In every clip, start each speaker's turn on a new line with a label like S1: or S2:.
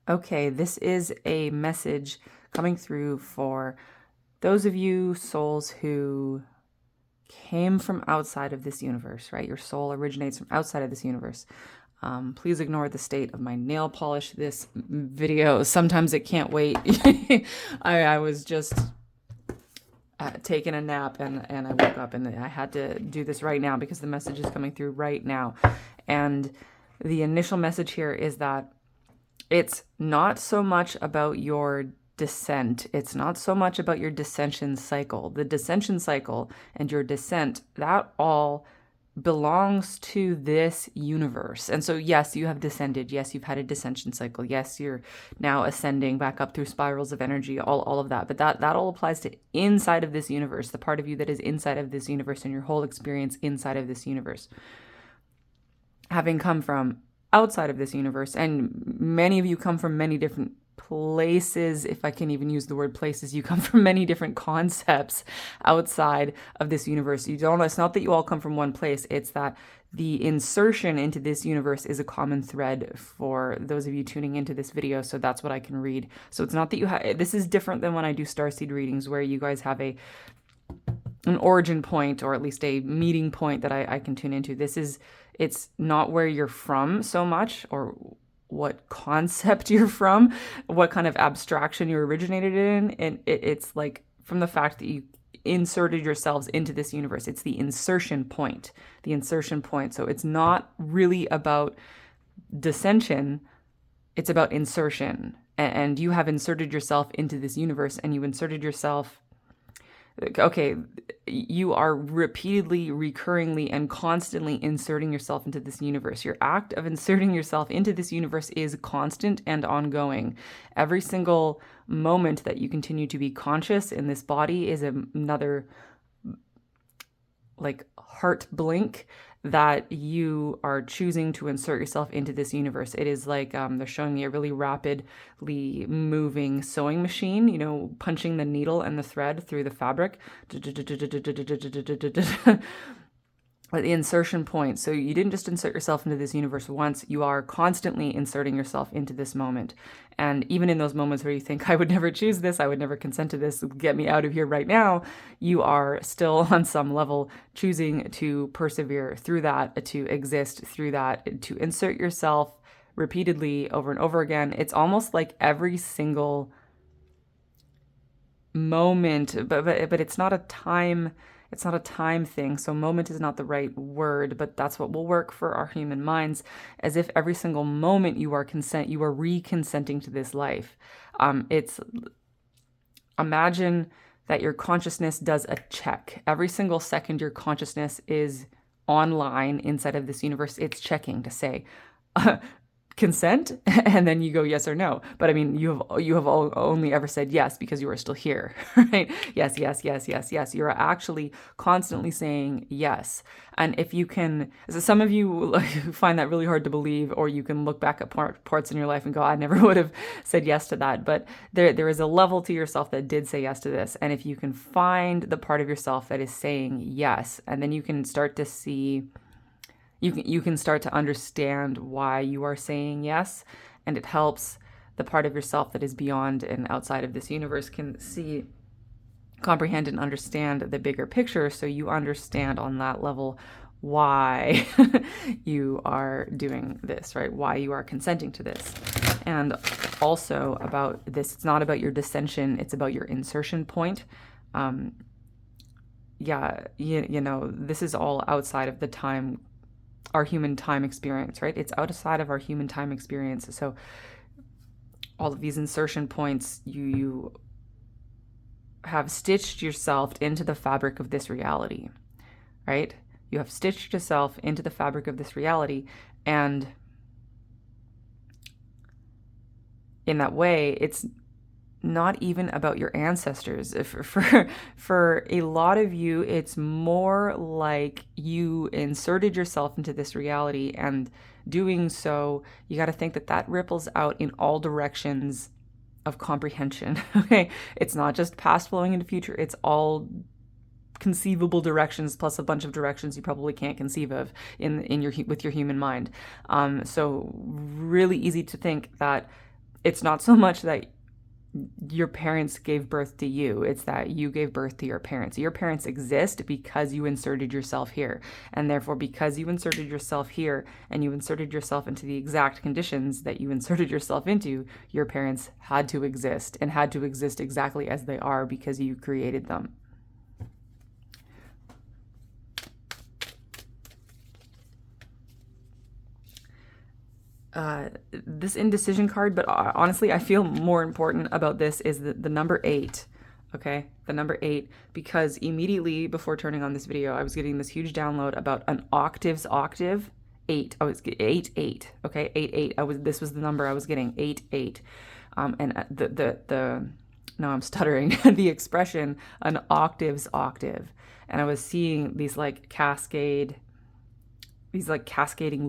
S1: Okay, this is a message coming through for those of you souls who came from outside of this universe, right? Your soul originates from outside of this universe. Please ignore the state of my nail polish. This video, sometimes it can't wait. I was just taking a nap and I woke up and I had to do this right now because the message is coming through right now. And the initial message here is that it's not so much about your descent. It's not so much about your descension cycle. The descension cycle and your descent, that all belongs to this universe. And so, yes, you have descended. Yes, you've had a descension cycle. Yes, you're now ascending back up through spirals of energy, all of that. But that all applies to inside of this universe, the part of you that is inside of this universe and your whole experience inside of this universe. Having come from outside of this universe, and many of you come from many different places, if I can even use the word places. You come from many different concepts outside of this universe. It's not that you all come from one place, it's that the insertion into this universe is a common thread for those of you tuning into this video, so that's what I can read. So it's not that you have, this is different than when I do Starseed readings where you guys have an origin point, or at least a meeting point that I can tune into. It's not where you're from so much, or what concept you're from, what kind of abstraction you originated in. And it's like from the fact that you inserted yourselves into this universe. It's the insertion point. So it's not really about dissension. It's about insertion. And you have inserted yourself into this universe, and you inserted yourself. Okay, you are repeatedly, recurringly, and constantly inserting yourself into this universe. Your act of inserting yourself into this universe is constant and ongoing. Every single moment that you continue to be conscious in this body is another like heart blink that you are choosing to insert yourself into this universe. It is like they're showing me a really rapidly moving sewing machine, punching the needle and the thread through the fabric. The insertion point. So you didn't just insert yourself into this universe once, you are constantly inserting yourself into this moment. And even in those moments where you think, I would never choose this, I would never consent to this, get me out of here right now, you are still on some level choosing to persevere through that, to exist through that, to insert yourself repeatedly over and over again. It's almost like every single moment, but it's not a time. It's not a time thing, so moment is not the right word, but that's what will work for our human minds, as if every single moment you are re-consenting to this life. It's imagine that your consciousness does a check. Every single second your consciousness is online inside of this universe, it's checking to say, consent, and then you go yes or no. But I mean, you have only ever said yes because you are still here, right? Yes, yes, yes, yes, yes. You're actually constantly saying yes. And if you can, so some of you find that really hard to believe, or you can look back at parts in your life and go, I never would have said yes to that. But there is a level to yourself that did say yes to this. And if you can find the part of yourself that is saying yes, and then you can start to see, you can start to understand why you are saying yes, and it helps the part of yourself that is beyond and outside of this universe can see, comprehend, and understand the bigger picture, so you understand on that level why you are doing this, right? Why you are consenting to this. And also about this, it's not about your dissension, it's about your insertion point. This is all outside of the time, our human time experience, right? It's outside of our human time experience. So all of these insertion points, you have stitched yourself into the fabric of this reality, right? You have stitched yourself into the fabric of this reality, and in that way, it's not even about your ancestors. For a lot of you, it's more like you inserted yourself into this reality, and doing so, you got to think that ripples out in all directions of comprehension. Okay, it's not just past flowing into future, it's all conceivable directions plus a bunch of directions you probably can't conceive of with your human mind. So really easy to think that it's not so much that your parents gave birth to you. It's that you gave birth to your parents. Your parents exist because you inserted yourself here. And therefore, because you inserted yourself here and you inserted yourself into the exact conditions that you inserted yourself into, your parents had to exist and had to exist exactly as they are because you created them. This indecision card, but honestly, I feel more important about this is the number 8. Okay, the number 8, because immediately before turning on this video, I was getting this huge download about an octaves octave. 8. I was 8 8. Okay, 8 8. This was the number I was getting. 8 8. And the no, I'm stuttering. The expression an octaves octave, and I was seeing these like cascading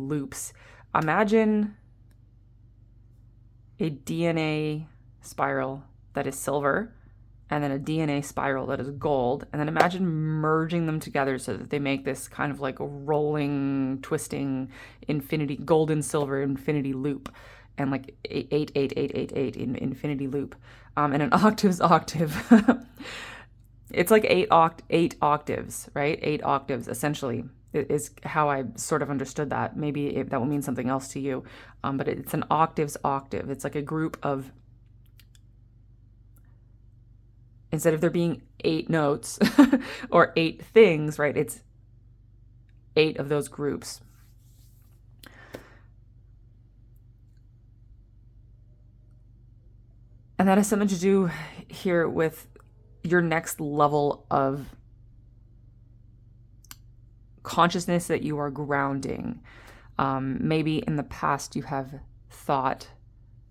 S1: loops. Imagine a DNA spiral that is silver, and then a DNA spiral that is gold, and then imagine merging them together so that they make this kind of like a rolling, twisting infinity, gold and silver infinity loop, and like 8 8 8 8 8 8 in infinity loop, and an octaves octave. It's like 8 octaves, right? 8 octaves essentially is how I sort of understood that. Maybe that will mean something else to you, but it's an octaves octave. It's like a group of, instead of there being 8 notes or 8 things, right? It's 8 of those groups. And that has something to do here with your next level of consciousness that you are grounding. Maybe in the past you have thought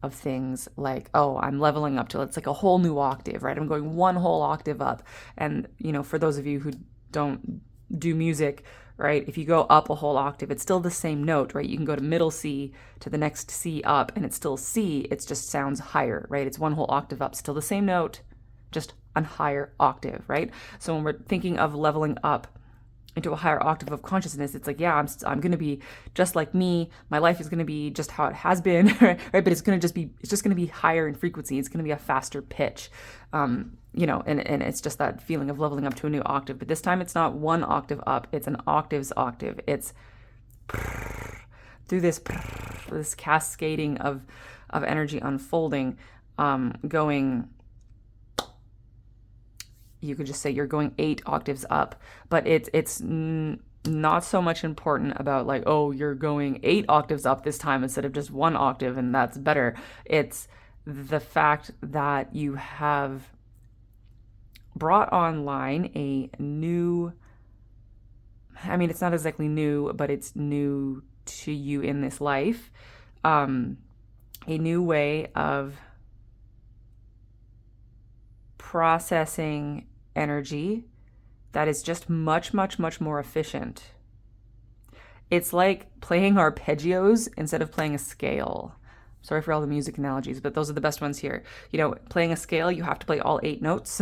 S1: of things like, oh, I'm leveling up till it's like a whole new octave, right? I'm going one whole octave up. And, you know, for those of you who don't do music, right, if you go up a whole octave, it's still the same note, right? You can go to middle C to the next C up, and it's still C. It just sounds higher, right? It's one whole octave up, still the same note, just a higher octave, right? So when we're thinking of leveling up into a higher octave of consciousness, it's like, yeah, I'm going to be just like me. My life is going to be just how it has been, right? But it's just going to be higher in frequency. It's going to be a faster pitch, you know, and it's just that feeling of leveling up to a new octave. But this time it's not one octave up. It's an octaves octave. It's through this cascading of energy unfolding, going. You could just say you're going 8 octaves up, but it's not so much important about like, oh, you're going 8 octaves up this time instead of just 1 octave, and that's better. It's the fact that you have brought online a new, I mean, it's not exactly new, but it's new to you in this life, a new way of processing energy that is just much, much, much more efficient. It's like playing arpeggios instead of playing a scale. Sorry for all the music analogies, but those are the best ones here. You know, playing a scale, you have to play all 8 notes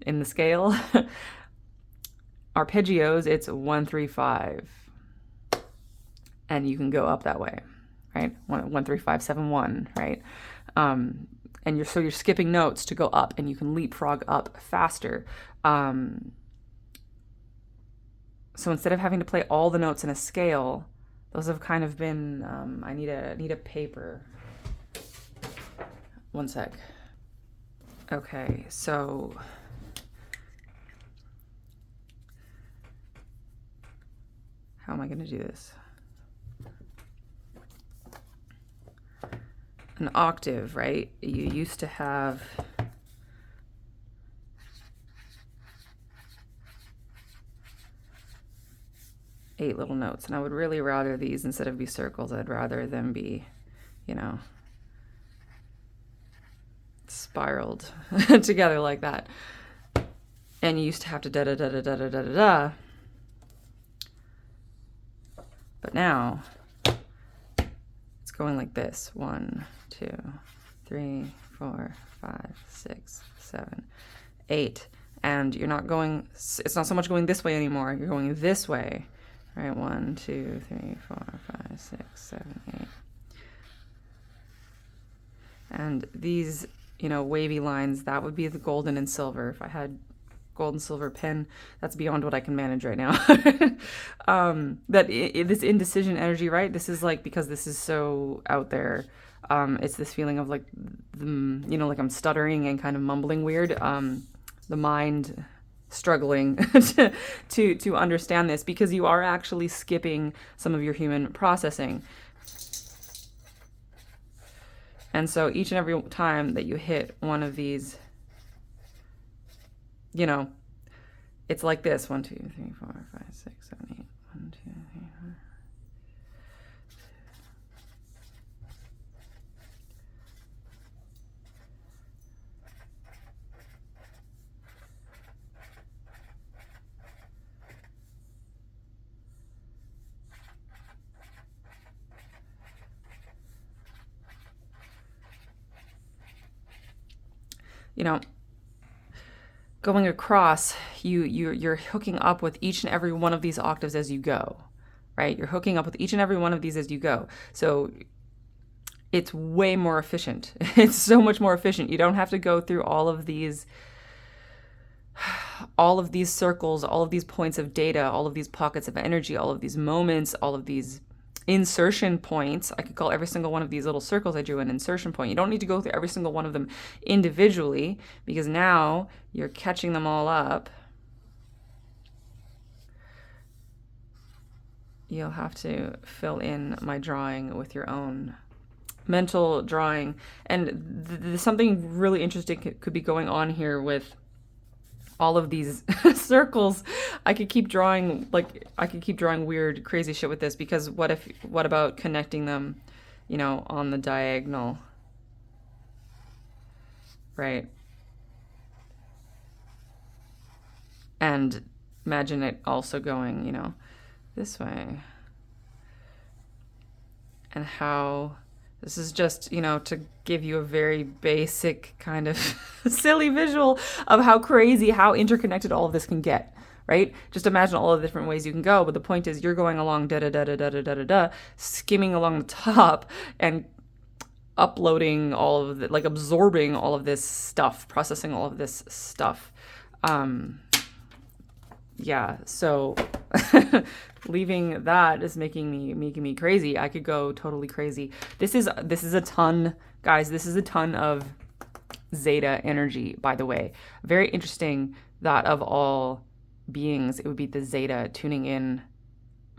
S1: in the scale. Arpeggios, it's 1 3 5, and you can go up that way, right? 1 3 5 7 1, right? And you're skipping notes to go up, and you can leapfrog up faster. So instead of having to play all the notes in a scale, those have kind of been. I need a paper. One sec. Okay, so how am I going to do this? An octave, right? You used to have eight little notes, and I would really rather these, instead of be circles, I'd rather them be, you know, spiraled together like that. And you used to have to da da da da da da da da. But now it's going like this: 1 2 3 4 5 6 7 8. And you're not going, it's not so much going this way anymore, you're going this way, right? 1 2 3 4 5 6 7 8. And these, wavy lines, that would be the golden and silver. If I had gold and silver pen, that's beyond what I can manage right now. This indecision energy, right? This is like, because this is so out there, it's this feeling of like, like I'm stuttering and kind of mumbling weird. The mind struggling to understand this, because you are actually skipping some of your human processing. And so each and every time that you hit one of these, it's like this. 1, 2, 3, 4, 5, 6, 7, 8. 1, 2, 3, 4. Going across, you're hooking up with each and every one of these octaves as you go, right? You're hooking up with each and every one of these as you go. So it's way more efficient. It's so much more efficient. You don't have to go through all of these circles, all of these points of data, all of these pockets of energy, all of these moments, all of these insertion points. I could call every single one of these little circles I drew an insertion point. You don't need to go through every single one of them individually, because now you're catching them all up. You'll have to fill in my drawing with your own mental drawing. And something really interesting could be going on here with all of these circles. I could keep drawing weird, crazy shit with this, because what about connecting them, on the diagonal, right? And imagine it also going, this way. And how this is just, to give you a very basic kind of silly visual of how crazy, how interconnected all of this can get, right? Just imagine all of the different ways you can go. But the point is, you're going along da-da-da-da-da-da-da-da, skimming along the top and uploading all of it, like absorbing all of this stuff, processing all of this stuff. Yeah, so leaving that is making me crazy. I could go totally crazy. This is a ton, guys. This is a ton of Zeta energy, by the way. Very interesting that of all beings, it would be the Zeta tuning in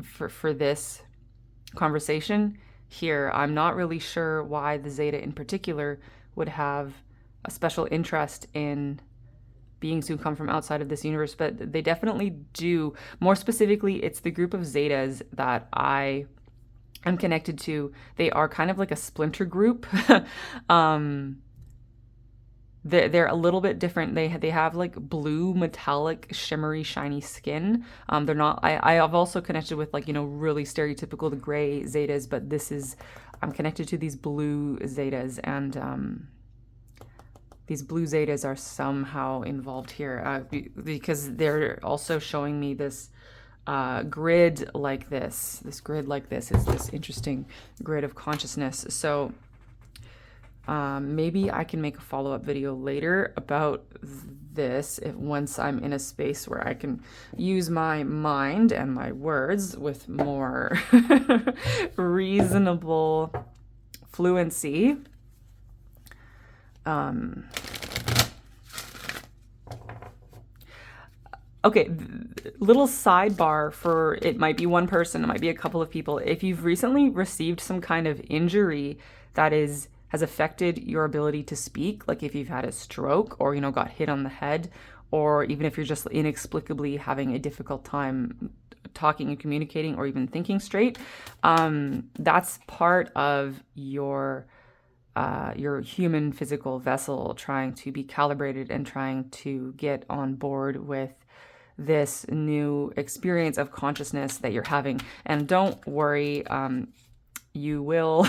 S1: for this conversation here. I'm not really sure why the Zeta in particular would have a special interest in beings who come from outside of this universe, but they definitely do. More specifically, it's the group of Zetas that I am connected to. They are kind of like a splinter group. They're a little bit different. They have like blue, metallic, shimmery, shiny skin. They're not. I have also connected with like really stereotypical the gray Zetas, but I'm connected to these blue Zetas, and these blue Zetas are somehow involved here because they're also showing me this grid like this. This grid like this is this interesting grid of consciousness. So maybe I can make a follow-up video later about this once I'm in a space where I can use my mind and my words with more reasonable fluency. Okay, little sidebar for, it might be one person, it might be a couple of people. If you've recently received some kind of injury that has affected your ability to speak, like if you've had a stroke or, got hit on the head, or even if you're just inexplicably having a difficult time talking and communicating or even thinking straight, that's part of your human physical vessel trying to be calibrated and trying to get on board with this new experience of consciousness that you're having. And don't worry, you will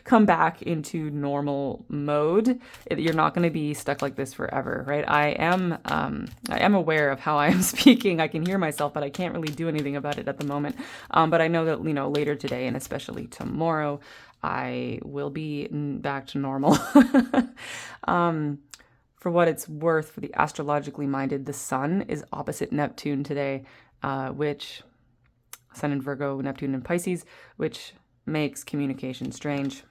S1: come back into normal mode. You're not going to be stuck like this forever, right? I am aware of how I am speaking. I can hear myself, but I can't really do anything about it at the moment. But I know that, later today and especially tomorrow, I will be back to normal. For what it's worth, for the astrologically minded, the sun is opposite Neptune today, which, sun in Virgo, Neptune in Pisces, which makes communication strange.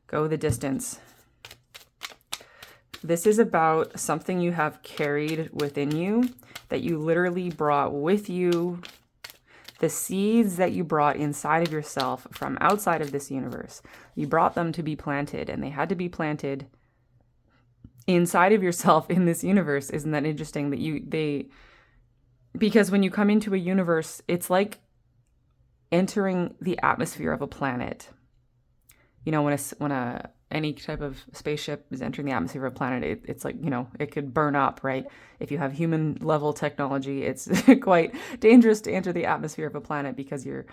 S1: Go the distance. This is about something you have carried within you that you literally brought with you. The seeds that you brought inside of yourself from outside of this universe, you brought them to be planted, and they had to be planted inside of yourself in this universe. Isn't that interesting that because when you come into a universe, it's like entering the atmosphere of a planet. You know, when any type of spaceship is entering the atmosphere of a planet, it's like, you know, it could burn up, right? If you have human level technology, it's quite dangerous to enter the atmosphere of a planet because you're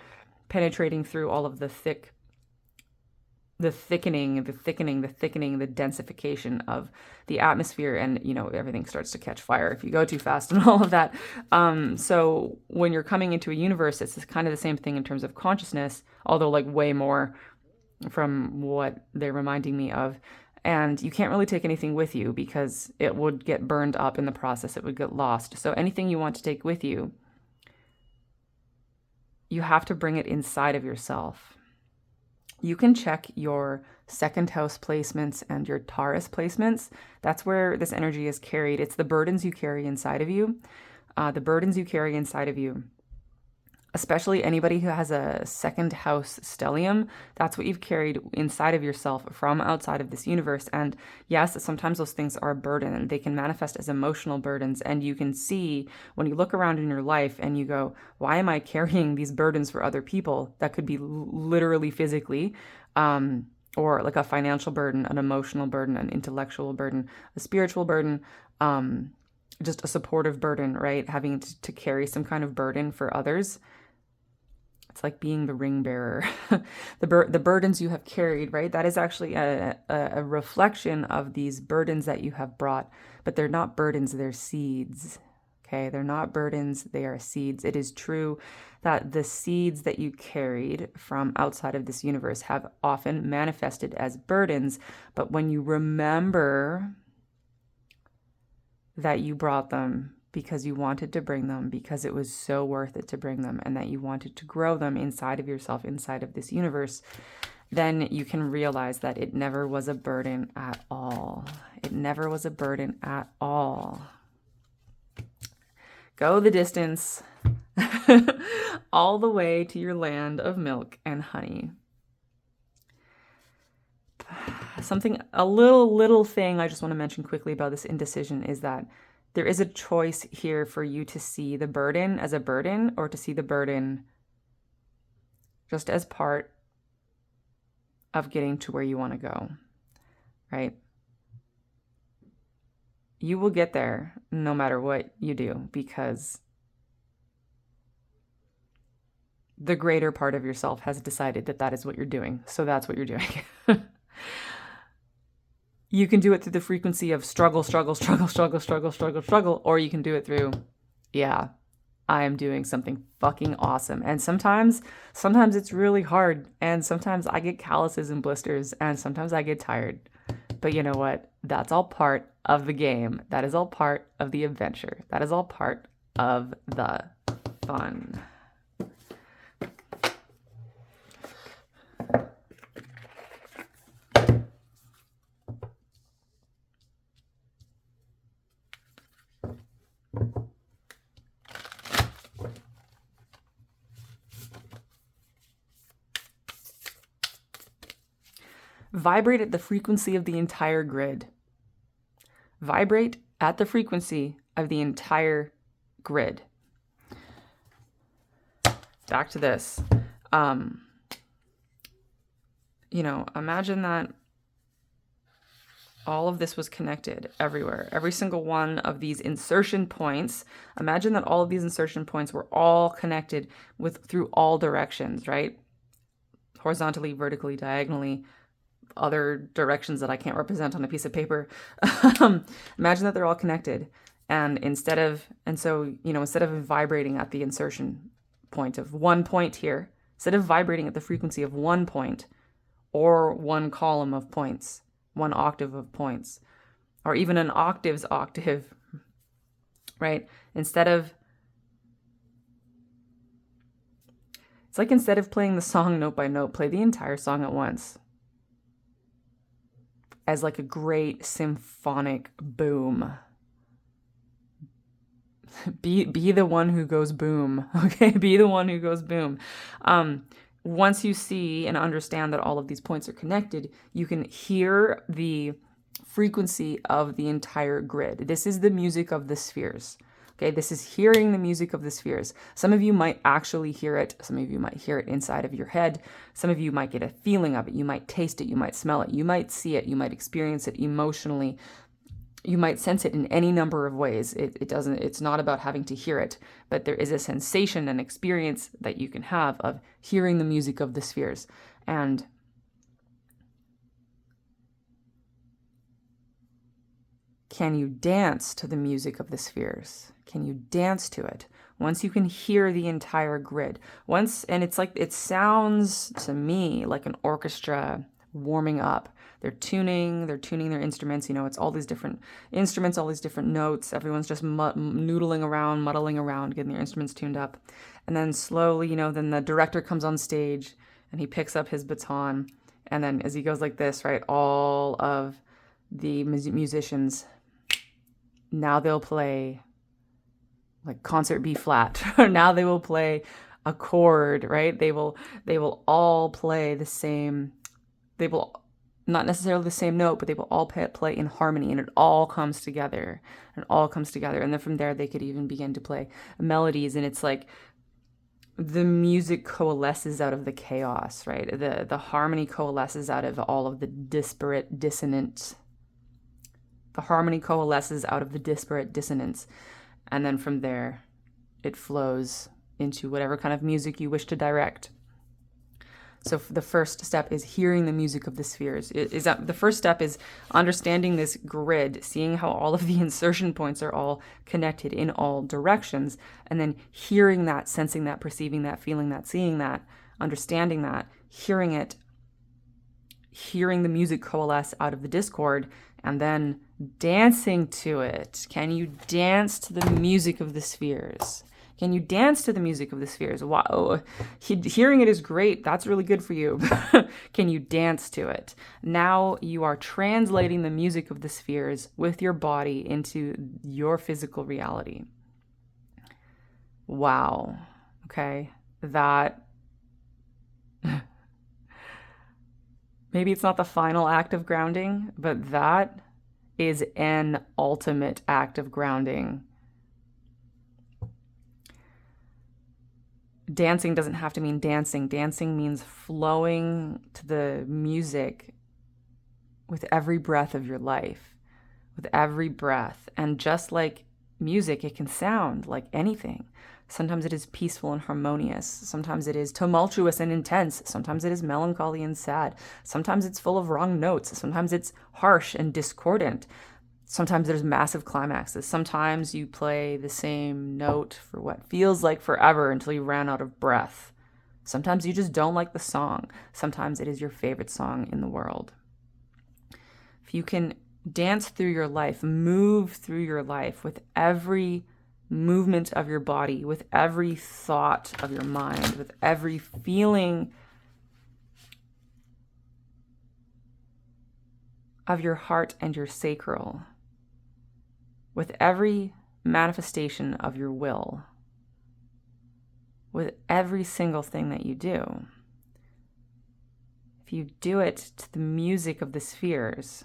S1: penetrating through all of the thickening, the densification of the atmosphere, and, you know, everything starts to catch fire if you go too fast and all of that. So when you're coming into a universe, it's kind of the same thing in terms of consciousness, although like way more from what they're reminding me of. And you can't really take anything with you because it would get burned up in the process. It would get lost. So anything you want to take with you, you have to bring it inside of yourself. You can check your second house placements and your Taurus placements. That's where this energy is carried. It's the burdens you carry inside of you. Especially anybody who has a second house stellium, that's what you've carried inside of yourself from outside of this universe. And yes, sometimes those things are a burden, and they can manifest as emotional burdens. And you can see when you look around in your life and you go, why am I carrying these burdens for other people? That could be literally physically, or like a financial burden, an emotional burden, an intellectual burden, a spiritual burden, just a supportive burden, right? Having to carry some kind of burden for others. It's like being the ring bearer. The burdens you have carried, right? That is actually a reflection of these burdens that you have brought, but they're not burdens, they're seeds. Okay, they're not burdens, they are seeds. It is true that the seeds that you carried from outside of this universe have often manifested as burdens, but when you remember that you brought them because you wanted to bring them, because it was so worth it to bring them, and that you wanted to grow them inside of yourself, inside of this universe, then you can realize that it never was a burden at all. It never was a burden at all. Go the distance all the way to your land of milk and honey. A little thing I just want to mention quickly about this indecision is that there is a choice here for you to see the burden as a burden, or to see the burden just as part of getting to where you want to go, right? You will get there no matter what you do, because the greater part of yourself has decided that that is what you're doing. So that's what you're doing. You can do it through the frequency of struggle, or you can do it through, yeah, I am doing something fucking awesome. And sometimes it's really hard, and sometimes I get calluses and blisters, and sometimes I get tired. But you know what? That's all part of the game. That is all part of the adventure. That is all part of the fun. Vibrate at the frequency of the entire grid. Vibrate at the frequency of the entire grid. Back to this. Imagine that all of this was connected everywhere. Every single one of these insertion points. Imagine that all of these insertion points were all connected through all directions, right? Horizontally, vertically, diagonally, other directions that I can't represent on a piece of paper. Imagine that they're all connected. And instead of vibrating at the insertion point of one point here, Instead of vibrating at the frequency of one point or one column of points, one octave of points, or even an octave's octave, right? It's like instead of playing the song note by note, play the entire song at once as like a great symphonic boom. Be the one who goes boom, okay? Be the one who goes boom. Once you see and understand that all of these points are connected, you can hear the frequency of the entire grid. This is the music of the spheres. Okay, this is hearing the music of the spheres. Some of you might actually hear it. Some of you might hear it inside of your head. Some of you might get a feeling of it. You might taste it. You might smell it. You might see it. You might experience it emotionally. You might sense it in any number of ways. It's not about having to hear it, but there is a sensation and experience that you can have of hearing the music of the spheres. And can you dance to the music of the spheres? Can you dance to it? Once you can hear the entire grid, and it's like, it sounds to me like an orchestra warming up. They're tuning their instruments. It's all these different instruments, all these different notes. Everyone's just muddling around, getting their instruments tuned up. And then slowly, then the director comes on stage and he picks up his baton. And then as he goes like this, right, all of the musicians, now they'll play like concert B flat, or now they will play a chord, right? They will all play the same, they will not necessarily the same note, but they will all play in harmony, and it all comes together. And then from there, they could even begin to play melodies, and it's like the music coalesces out of the chaos, right? The harmony coalesces out of all of the disparate dissonance. The harmony coalesces out of the disparate dissonance, and then from there, it flows into whatever kind of music you wish to direct. So the first step is hearing the music of the spheres. The first step is understanding this grid, seeing how all of the insertion points are all connected in all directions, and then hearing that, sensing that, perceiving that, feeling that, seeing that, understanding that, hearing it, hearing the music coalesce out of the discord, and then dancing to it. Can you dance to the music of the spheres? Can you dance to the music of the spheres? Wow. Hearing it is great. That's really good for you. Can you dance to it? Now you are translating the music of the spheres with your body into your physical reality. Wow. Okay. That... Maybe it's not the final act of grounding, but that is an ultimate act of grounding. Dancing doesn't have to mean dancing. Dancing means flowing to the music with every breath of your life, with every breath. And just like music, it can sound like anything. Sometimes it is peaceful and harmonious. Sometimes it is tumultuous and intense. Sometimes it is melancholy and sad. Sometimes it's full of wrong notes. Sometimes it's harsh and discordant. Sometimes there's massive climaxes. Sometimes you play the same note for what feels like forever until you ran out of breath. Sometimes you just don't like the song. Sometimes it is your favorite song in the world. If you can dance through your life, move through your life with every movement of your body, with every thought of your mind, with every feeling of your heart and your sacral, with every manifestation of your will, with every single thing that you do. If you do it to the music of the spheres,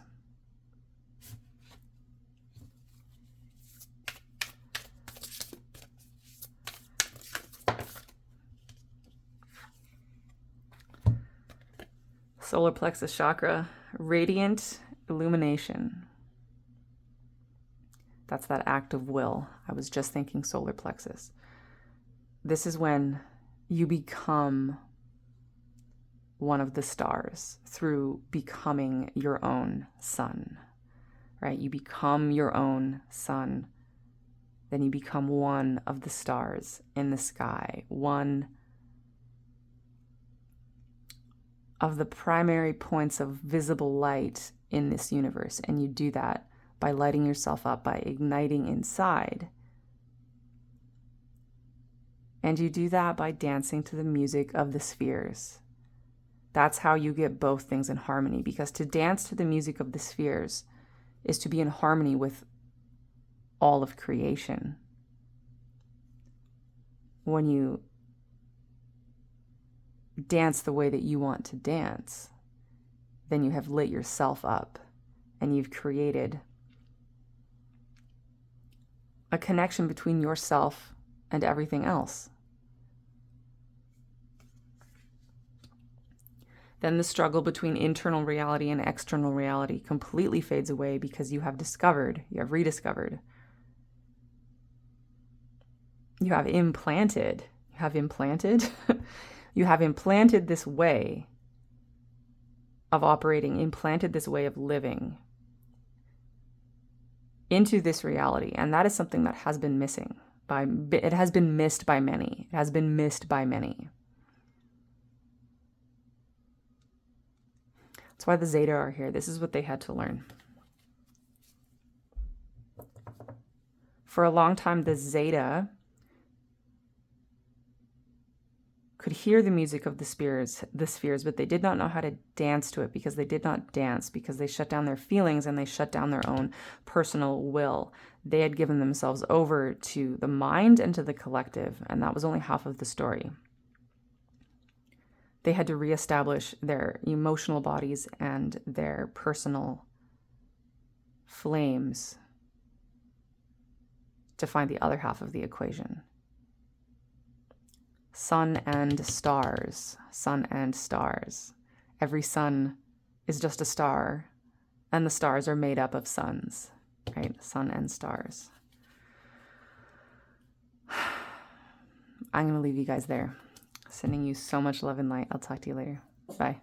S1: solar plexus chakra, radiant illumination. That's that act of will. I was just thinking solar plexus. This is when you become one of the stars through becoming your own sun, right? You become your own sun. Then you become one of the stars in the sky, one of the primary points of visible light in this universe. And you do that by lighting yourself up, by igniting inside. And you do that by dancing to the music of the spheres. That's how you get both things in harmony, because to dance to the music of the spheres is to be in harmony with all of creation. When you dance the way that you want to dance, then you have lit yourself up and you've created a connection between yourself and everything else. Then the struggle between internal reality and external reality completely fades away, because you have discovered, you have rediscovered, you have implanted this way of operating, implanted this way of living into this reality. And that is something that has been missing. It has been missed by many. It has been missed by many. That's why the Zeta are here. This is what they had to learn. For a long time, the Zeta could hear the music of the spheres, but they did not know how to dance to it, because they did not dance, because they shut down their feelings and they shut down their own personal will. They had given themselves over to the mind and to the collective, and that was only half of the story. They had to reestablish their emotional bodies and their personal flames to find the other half of the equation. Sun and stars, sun and stars. Every sun is just a star, and the stars are made up of suns, right? Sun and stars. I'm going to leave you guys there. Sending you so much love and light. I'll talk to you later. Bye.